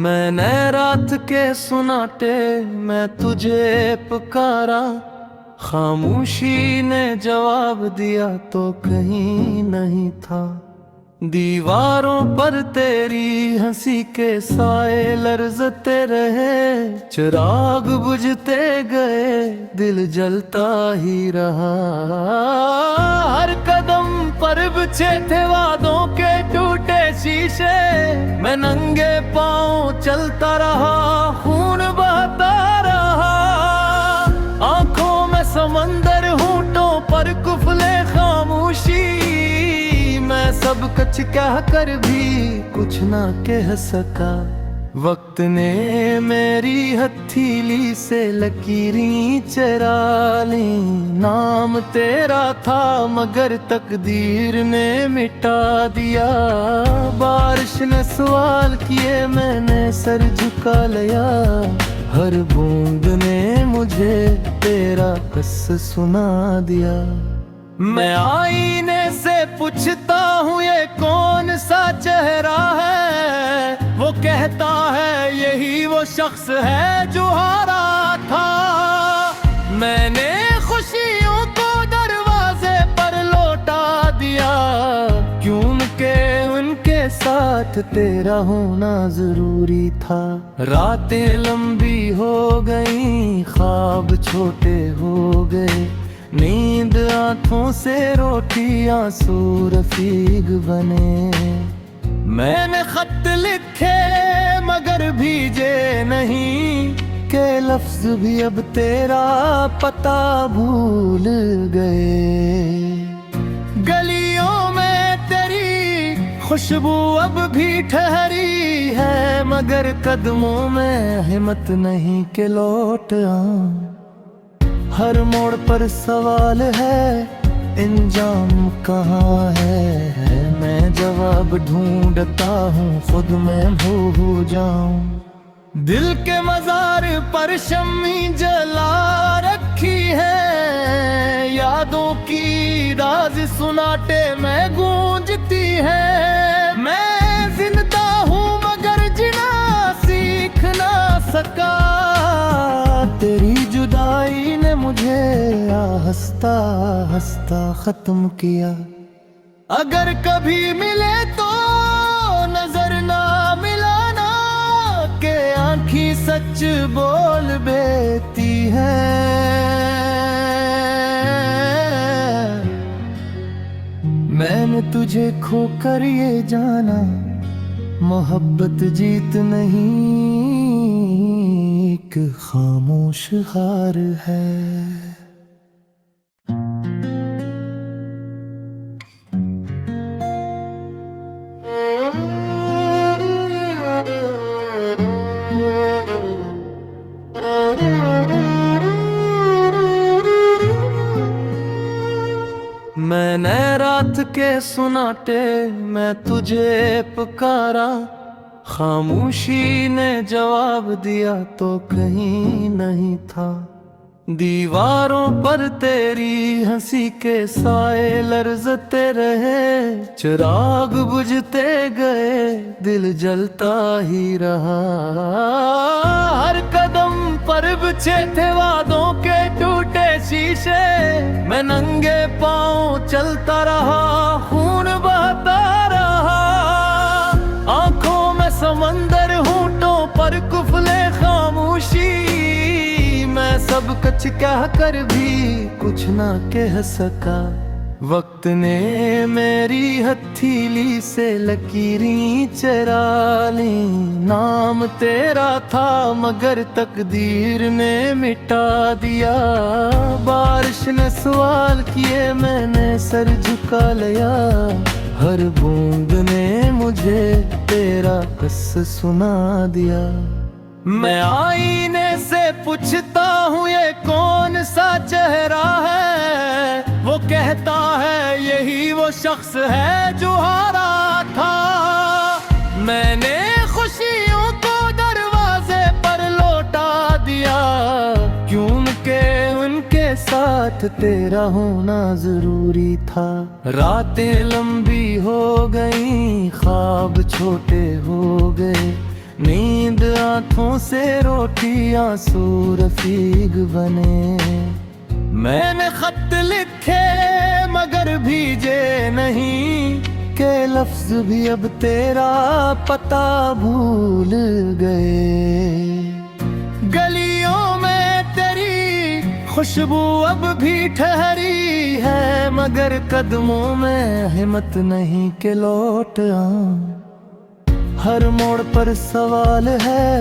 मैंने रात के सुनाटे मैं तुझे पुकारा, खामोशी ने जवाब दिया तो कहीं नहीं था। दीवारों पर तेरी हंसी के साए लर्जते रहे, चिराग बुझते गए दिल जलता ही रहा। हर कदम पर बिछे थे वादों के टूटे शीशे, मैं नंगे पांव चलता रहा, खून बहता रहा। आंखों में समंदर, होंठों पर कुफले खामोशी, मैं सब कुछ कह कर भी कुछ ना कह सका। वक्त ने मेरी हथेली से लकीरें चरा ली, नाम तेरा था मगर तकदीर ने मिटा दिया। बारिश ने सवाल किए मैंने सर झुका लिया, हर बूंद ने मुझे तेरा किस्सा सुना दिया। मैं आईने से पूछता हूँ ये कौन सा चेहरा है, वो कहता है यही वो शख्स है जो हारा था। मैंने खुशियों को दरवाजे पर लौटा दिया, क्योंकि उनके साथ तेरा होना जरूरी था। रातें लंबी हो गई, ख्वाब छोटे हो गए, नींद आंखों से रोटी आंसू रफीक बने। मैंने खत लिखे मगर भीजे नहीं, के लफ्ज भी अब तेरा पता भूल गए। गलियों में तेरी खुशबू अब भी ठहरी है, मगर कदमों में हिम्मत नहीं के लौट आऊं। हर मोड़ पर सवाल है, इंजाम कहाँ है, मैं जवाब ढूंढता हूँ खुद में भूल जाऊं। दिल के मजार पर शम्मी जला रखी है, यादों की राज सुनाटे में गूंजती है। मैं जिंदा हूँ मगर जीना सीख ना सका, तेरी जुदाई ने मुझे हंसता हंसता खत्म किया। अगर कभी मिले तो नजर ना मिलाना, के आंखी सच बोल बेती है। मैंने तुझे खोकर ये जाना, मोहब्बत जीत नहीं एक खामोश हार है। मैंने रात के सुनाटे मैं तुझे पुकारा, खामोशी ने जवाब दिया तो कहीं नहीं था। दीवारों पर तेरी हंसी के साए लर्जते रहे, चिराग बुझते गए दिल जलता ही रहा। हर कदम पर बिछे थे वादों के टूटे शीशे, मैं नंगे पांव चलता रहा, खून बहता रहा। आंखों में समंदर, होंठों पर कुफले खामोशी, मैं सब कुछ कह कर भी कुछ ना कह सका। वक्त ने मेरी हथेली से लकीरें चरा ली, नाम तेरा था मगर तकदीर ने मिटा दिया। बारिश ने सवाल किए मैंने सर झुका लिया, हर बूंद ने मुझे तेरा किस्सा सुना दिया। मैं आईने से पूछता हूँ ये कौन सा चेहरा है, वो कहता है यही वो शख्स है जो हारा था। मैंने खुशियों को दरवाजे पर लौटा दिया, क्योंकि उनके साथ तेरा होना जरूरी था। रातें लंबी हो गई, ख्वाब छोटे हो गए, नींद आंखों से रोटी आंसू रफीक बने। मैंने खत लिखे मगर भीजे नहीं, के लफ्ज भी अब तेरा पता भूल गए। गलियों में तेरी खुशबू अब भी ठहरी है, मगर कदमों में हिम्मत नहीं के लौट आऊं। हर मोड़ पर सवाल है,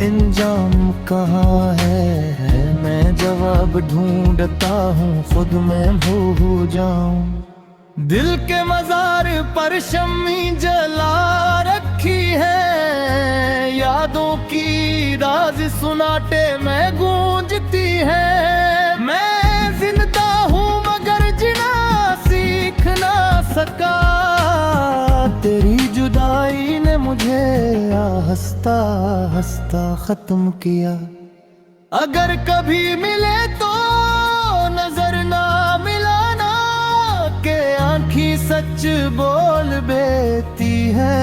इंजाम कहाँ है? मैं जवाब ढूंढता हूँ, खुद में भूल जाऊं। दिल के मजार पर शम्मी जला रखी है, यादों की राज सुनाटे में गूंजती है। मैं जिंदा हूँ मगर जीना सीख ना सका, तेरी जुदाई ने मुझे हंसता हंसता खत्म किया। अगर कभी मिले तो नजर ना मिलाना, के आँखी सच बोल बेती है।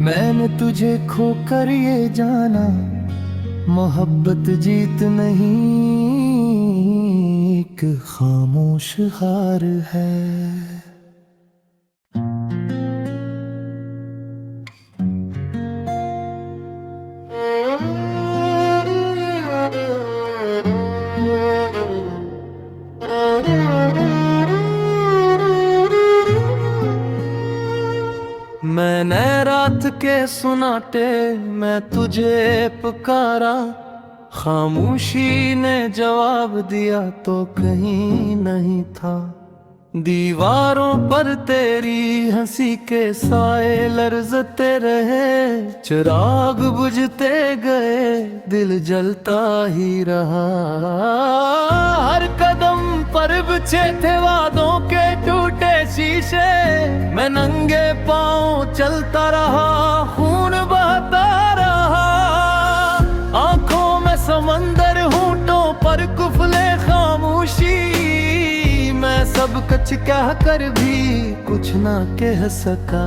मैंने तुझे खोकर ये जाना, मोहब्बत जीत नहीं एक खामोश हार है। मैंने रात के सुनाटे मैं तुझे पुकारा, खामोशी ने जवाब दिया तो कहीं नहीं था। दीवारों पर तेरी हंसी के साए लर्जते रहे, चिराग बुझते गए दिल जलता ही रहा। हर कदम पर बिछे थे वादों के टूटे शीशे, मैं नंगे पांव चलता रहा, खून बहता रहा। आंखों में समंदर, होंठों पर कुफले खामोशी, मैं सब कुछ कह कर भी कुछ ना कह सका।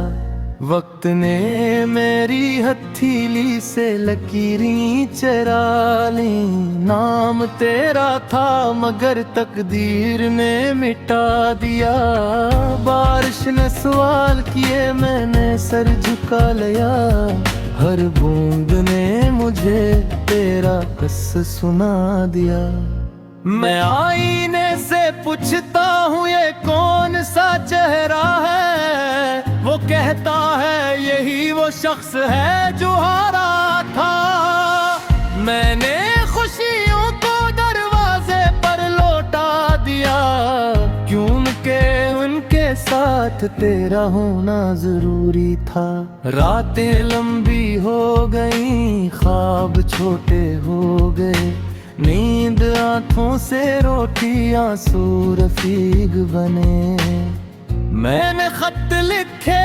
वक्त ने मेरी हथेली से लकीरें चरा ली, नाम तेरा था मगर तकदीर ने मिटा दिया। बारिश ने सवाल किए, मैंने सर झुका लिया, हर बूंद ने मुझे तेरा किस्सा सुना दिया। मैं आईने से पूछता हूँ ये कौन सा चेहरा है, वो कहता है यही वो शख्स है जो हारा था। मैंने खुशियों को दरवाजे पर लौटा दिया, क्योंकि उनके साथ तेरा होना जरूरी था। रातें लंबी हो गई, ख्वाब छोटे हो गए, नींद आंखों से रोटी आंसू रफीक बने। मैंने खत लिखे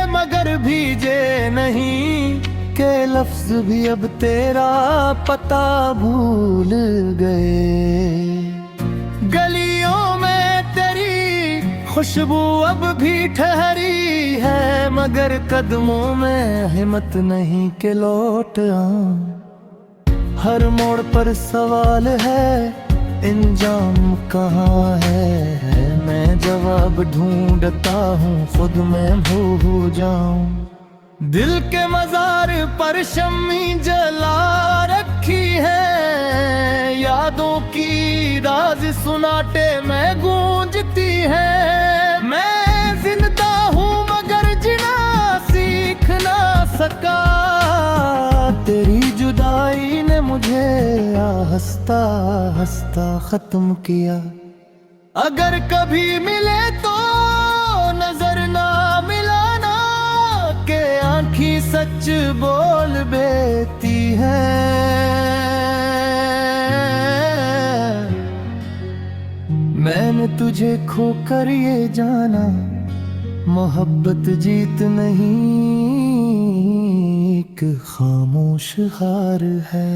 मगर भीजे नहीं, के लफ्ज भी अब तेरा पता भूल गए। गलियों में तेरी खुशबू अब भी ठहरी है, मगर कदमों में हिम्मत नहीं के लौट आऊं। हर मोड़ पर सवाल है, इंजाम कहाँ है? मैं जवाब ढूंढता हूँ, खुद में भूल जाऊं। दिल के मजार पर शम्मी जला रखी है, यादों की राज सुनाटे में गूंजती है। मैं जिंदा हूँ मगर जीना सीख ना सका, तेरी जुदाई ने मुझे हंसता हंसता खत्म किया। अगर कभी मिले तो नजर ना मिलाना, के आँखी सच बोल बेती है। मैंने तुझे खोकर ये जाना, मोहब्बत जीत नहीं एक खामोश हार है।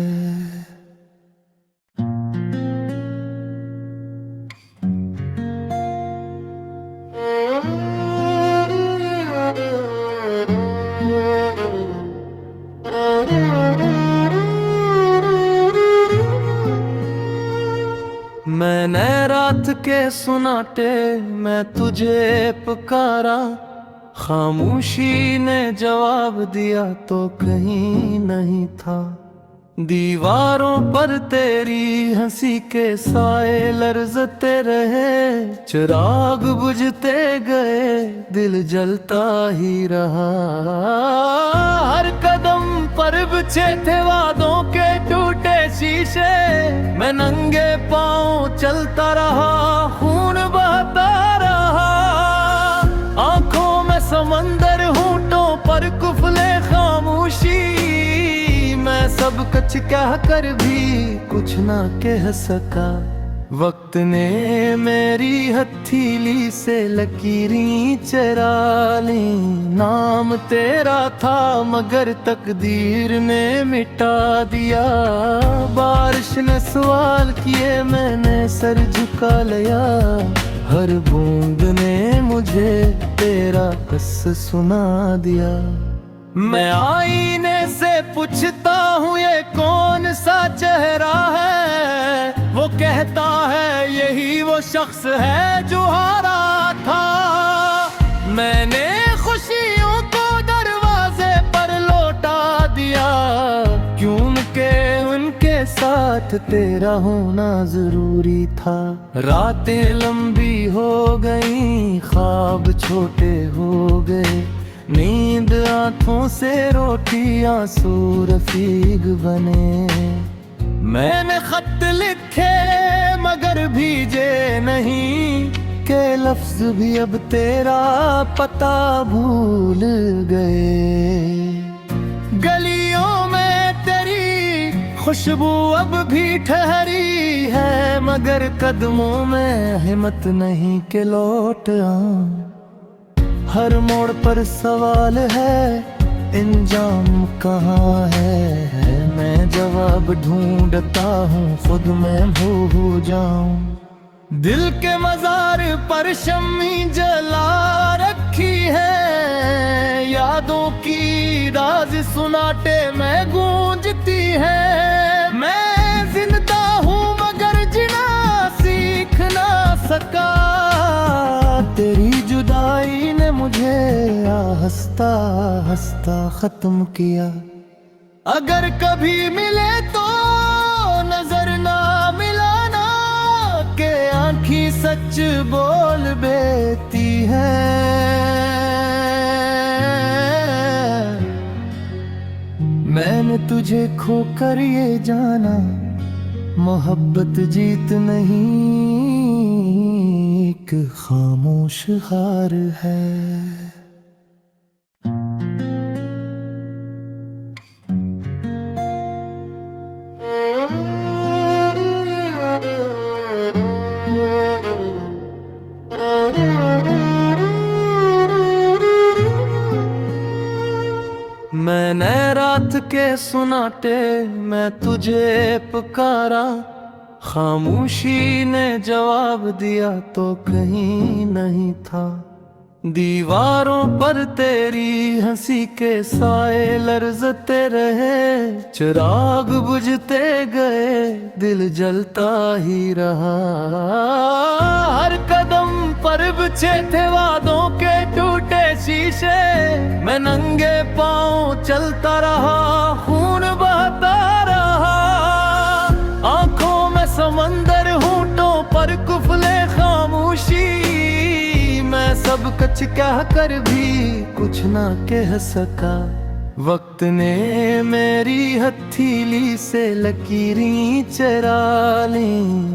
के सुनाटे मैं तुझे पुकारा, खामोशी ने जवाब दिया तो कहीं नहीं था। दीवारों पर तेरी हंसी के साए लर्जते रहे, चिराग बुझते गए दिल जलता ही रहा। हर कदम पर बिछे थे वादों के टूटे शीशे, मैं नंगे पांव चलता रहा, खून बहता रहा। आंखों में समंदर, होंठों पर कुफले खामोशी, मैं सब कुछ कह कर भी कुछ ना कह सका। वक्त ने मेरी हथेली से लकीरें चरा ली, नाम तेरा था मगर तकदीर ने मिटा दिया। बारिश ने सवाल किए, मैंने सर झुका लिया, हर बूंद ने मुझे तेरा किस्सा सुना दिया। मैं आईने से पूछता हूँ ये कौन सा चेहरा है, वो कहता है यही वो शख्स है जो हारा था। मैंने खुशियों को दरवाजे पर लौटा दिया, क्योंकि उनके साथ तेरा होना जरूरी था। रातें लंबी हो गई, ख्वाब छोटे हो गए, नींद आंखों से रोटी आंसू रफीक बने। मैंने खत लिखे मगर भीजे नहीं, के लफ्ज भी अब तेरा पता भूल गए। गलियों में तेरी खुशबू अब भी ठहरी है, मगर कदमों में हिम्मत नहीं के लौट आऊं। हर मोड़ पर सवाल है, इंजाम कहाँ है, मैं जवाब ढूंढता हूँ, खुद मैं भूल जाऊं। दिल के मजार पर शम्मी जला रखी है, यादों की राज सुनाटे में गूंजती है। मैं जिंदा हूँ मगर जीना सीख ना सका, तेरी जुदाई ने मुझे हंसता हंसता खत्म किया। अगर कभी मिले तो नजर ना मिलाना, के आंखी सच बोल बेती है। मैंने तुझे खोकर ये जाना, मोहब्बत जीत नहीं एक खामोश हार है। मैंने रात के सुनाटे मैं तुझे पुकारा, खामोशी ने जवाब दिया तो कहीं नहीं था। दीवारों पर तेरी हंसी के साए लर्जते रहे, चिराग बुझते गए दिल जलता ही रहा। हर कदम पर बिछे थे वादों के टूटे शीशे, मैं नंगे पांव चलता रहा, खून बहता रहा। आंखों में समंदर, होंठों पर कुफले खामोशी, मैं सब कुछ कह कर भी कुछ ना कह सका। वक्त ने मेरी हथेली से लकीरें चरा ली,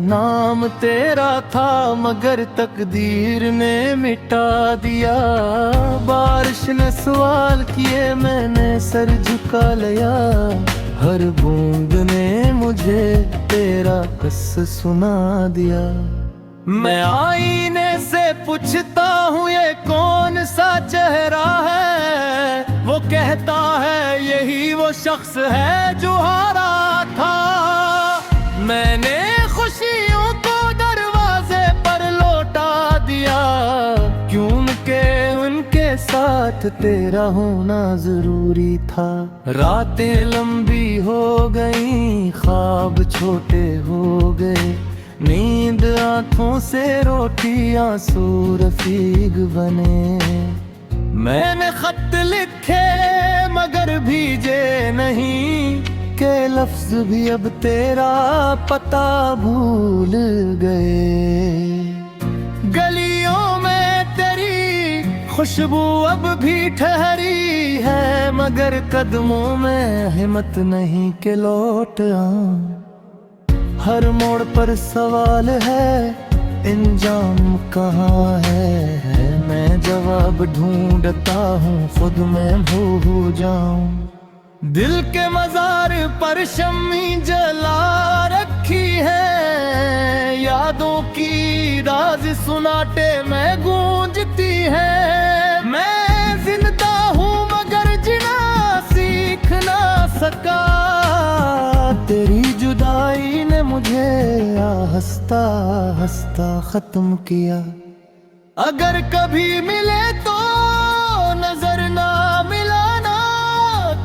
नाम तेरा था मगर तकदीर ने मिटा दिया। बारिश ने सवाल किए, मैंने सर झुका लिया, हर बूंद ने मुझे तेरा किस्सा सुना दिया। मैं आईने से पूछता हूँ ये कौन सा चेहरा है, वो कहता है यही वो शख्स है जो हारा था। मैंने खुशियों को दरवाजे पर लौटा दिया, क्योंकि उनके साथ तेरा होना जरूरी था। रातें लंबी हो गई, ख्वाब छोटे हो गए, नींद आंखों से रोटी आंसू रफीक बने। मैंने खत लिखे मगर भीजे नहीं, के लफ्ज भी अब तेरा पता भूल गए। गलियों में तेरी खुशबू अब भी ठहरी है, मगर कदमों में हिम्मत नहीं के लौट आऊं। हर मोड़ पर सवाल है, इंजाम कहाँ है। मैं जवाब ढूंढता हूँ, खुद में भूल जाऊं। दिल के मजार पर शम्मी जला रखी है, यादों की राज सुनाटे में गूंजती है। मैं जिंदा हूँ मगर जीना सीख ना सका, तेरी जुदाई ने मुझे हंसता हंसता खत्म किया। अगर कभी मिले तो नजर ना मिलाना,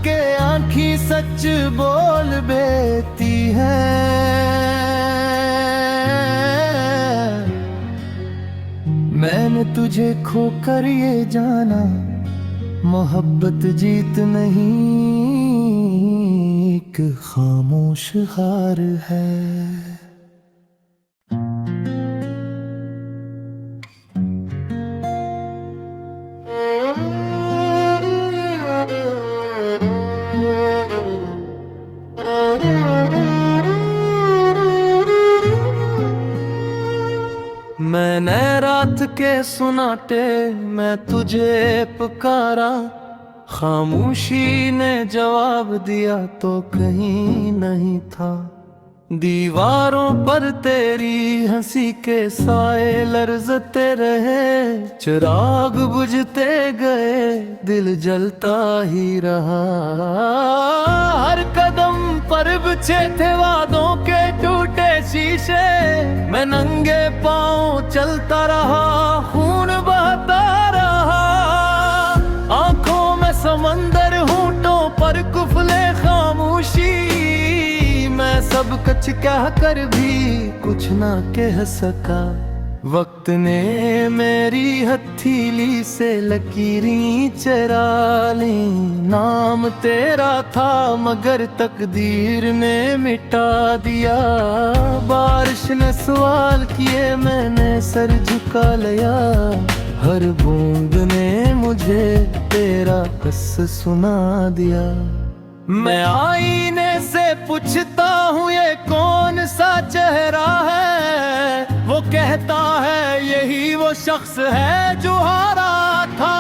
के आँखी सच बोल बेती है। मैंने तुझे खोकर ये जाना, मोहब्बत जीत नहीं एक खामोश हार है। मैंने रात के सुनाटे मैं तुझे पुकारा, खामोशी ने जवाब दिया तो कहीं नहीं था। दीवारों पर तेरी हंसी के साए लर्जते रहे, चिराग बुझते गए दिल जलता ही रहा। हर कदम पर बिछे थे वादों के टूटे शीशे, मैं नंगे पांव चलता रहा, खून बहता रहा। आंखों में समंदर, होंठों पर कुफले खामोशी, मैं सब कुछ कह कर भी कुछ ना कह सका। वक्त ने मेरी हथेली से लकीरें चरा ली, नाम तेरा था मगर तकदीर ने मिटा दिया। बारिश ने सवाल किए, मैंने सर झुका लिया, हर बूंद ने मुझे तेरा कस सुना दिया। मैं आईने से पूछता हूँ ये कौन सा चेहरा है, वो कहता है यही वो शख्स है जो हारा था।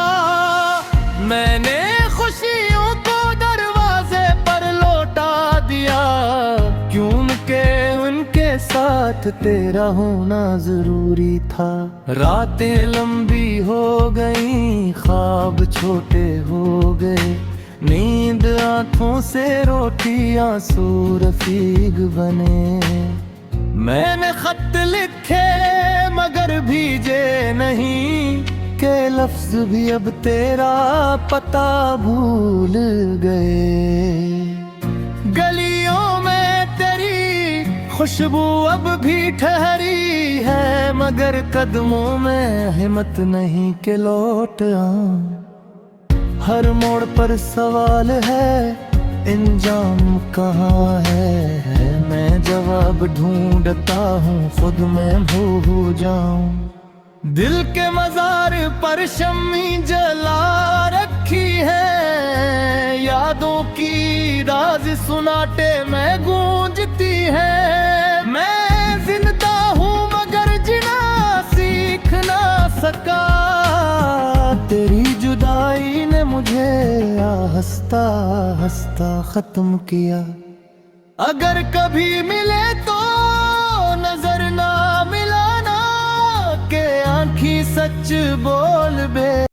मैंने खुशियों को दरवाजे पर लौटा दिया, क्योंकि उनके साथ तेरा होना जरूरी था। रातें लंबी हो गई, ख्वाब छोटे हो गए, नींद आंखों से रोटी आंसू रफीक बने। मैंने खत लिखे मगर भीजे नहीं, के लफ्ज भी अब तेरा पता भूल गए। गलियों में तेरी खुशबू अब भी ठहरी है, मगर कदमों में हिम्मत नहीं के लौट आऊं। हर मोड़ पर सवाल है, इंजाम कहाँ है। मैं जवाब ढूंढता हूँ, खुद में भूल जाऊं। दिल के मजार पर शम्मी जला रखी है, यादों की राज सुनाटे में गूंजती है। मैं जिंदा हूँ मगर जीना सीख ना सका, तेरी जुदाई ने मुझे हंसता हंसता खत्म किया। अगर कभी मिले तो नजर ना मिलाना, के आँखी सच बोल बे।